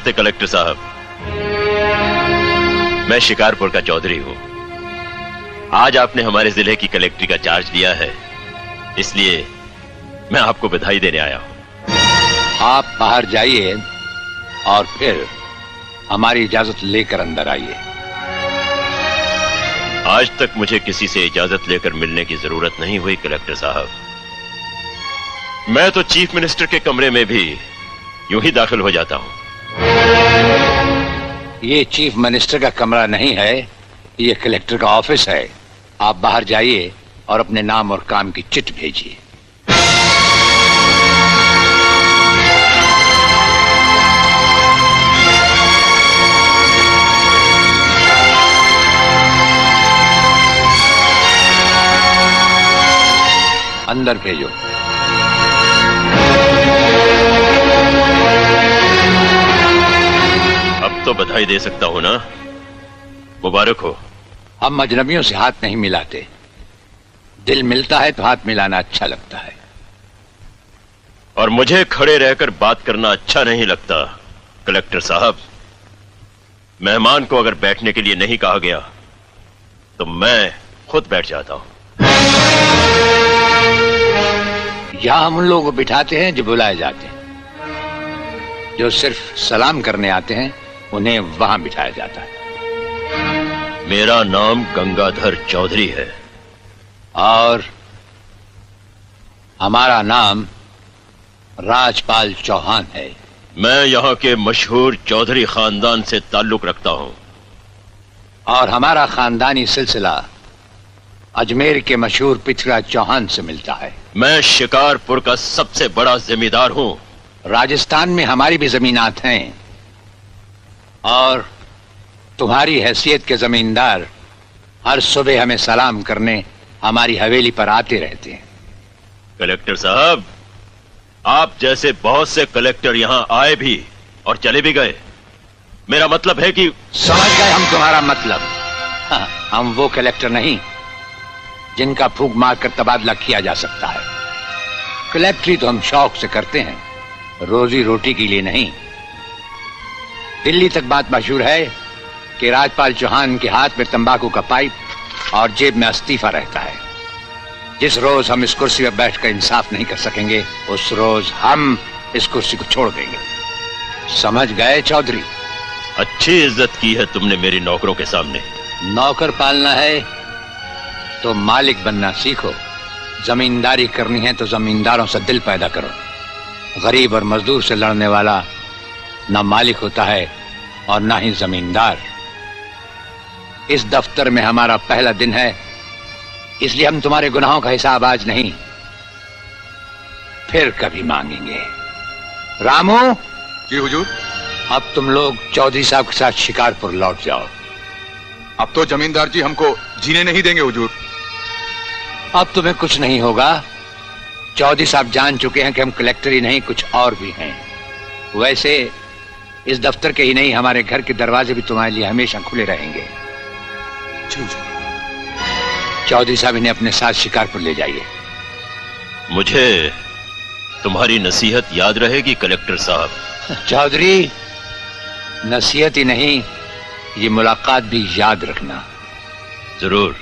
नमस्ते कलेक्टर साहब, मैं शिकारपुर का चौधरी हूं। आज आपने हमारे जिले की कलेक्ट्री का चार्ज लिया है, इसलिए मैं आपको बधाई देने आया हूं। आप बाहर जाइए और फिर हमारी इजाजत लेकर अंदर आइए। आज तक मुझे किसी से इजाजत लेकर मिलने की जरूरत नहीं हुई कलेक्टर साहब। मैं तो चीफ मिनिस्टर के कमरे में भी यूं ही दाखिल हो जाता हूं। ये चीफ मिनिस्टर का कमरा नहीं है, ये कलेक्टर का ऑफिस है। आप बाहर जाइए और अपने नाम और काम की चिट भेजिए। अंदर भेजो। अब तो बधाई दे सकता हूं ना? मुबारक हो। हम अजनबियों से हाथ नहीं मिलाते। दिल मिलता है तो हाथ मिलाना अच्छा लगता है। और मुझे खड़े रहकर बात करना अच्छा नहीं लगता कलेक्टर साहब। मेहमान को अगर बैठने के लिए नहीं कहा गया तो मैं खुद बैठ जाता हूं। यहां हम उन लोगों को बिठाते हैं जो बुलाए जाते हैं। जो सिर्फ सलाम करने आते हैं उन्हें वहां बिठाया जाता है। मेरा नाम गंगाधर चौधरी है और हमारा नाम राजपाल चौहान है। मैं यहाँ के मशहूर चौधरी खानदान से ताल्लुक रखता हूँ और हमारा खानदानी सिलसिला अजमेर के मशहूर पृथ्वीराज चौहान से मिलता है। मैं शिकारपुर का सबसे बड़ा जमींदार हूँ। राजस्थान में हमारी भी जमीनात हैं और तुम्हारी हैसियत के जमींदार हर सुबह हमें सलाम करने हमारी हवेली पर आते रहते हैं। कलेक्टर साहब, आप जैसे बहुत से कलेक्टर यहाँ आए भी और चले भी गए। मेरा मतलब है कि समझ गए हम तुम्हारा मतलब। हाँ, हम वो कलेक्टर नहीं जिनका फूंक मारकर तबादला किया जा सकता है। कलेक्टरी तो हम शौक से करते हैं, रोजी रोटी के लिए नहीं। दिल्ली तक बात मशहूर है कि राजपाल चौहान के हाथ में तंबाकू का पाइप और जेब में इस्तीफा रहता है। जिस रोज हम इस कुर्सी पर बैठकर इंसाफ नहीं कर सकेंगे उस रोज हम इस कुर्सी को छोड़ देंगे। समझ गए चौधरी? अच्छी इज्जत की है तुमने मेरी नौकरों के सामने। नौकर पालना है तो मालिक बनना सीखो। जमींदारी करनी है तो जमींदारों से दिल पैदा करो। गरीब और मजदूर से लड़ने वाला ना मालिक होता है और ना ही जमींदार। इस दफ्तर में हमारा पहला दिन है, इसलिए हम तुम्हारे गुनाहों का हिसाब आज नहीं फिर कभी मांगेंगे। रामू। जी हुजूर। अब तुम लोग चौधरी साहब के साथ शिकारपुर लौट जाओ। अब तो जमींदार जी हमको जीने नहीं देंगे हुजूर। अब तुम्हें कुछ नहीं होगा। चौधरी साहब जान चुके हैं कि हम कलेक्टर ही नहीं कुछ और भी हैं। वैसे इस दफ्तर के ही नहीं हमारे घर के दरवाजे भी तुम्हारे लिए हमेशा खुले रहेंगे। चौधरी साहब इन्हें अपने साथ शिकारपुर ले जाइए। मुझे तुम्हारी नसीहत याद रहेगी कलेक्टर साहब। चौधरी, नसीहत ही नहीं ये मुलाकात भी याद रखना। जरूर।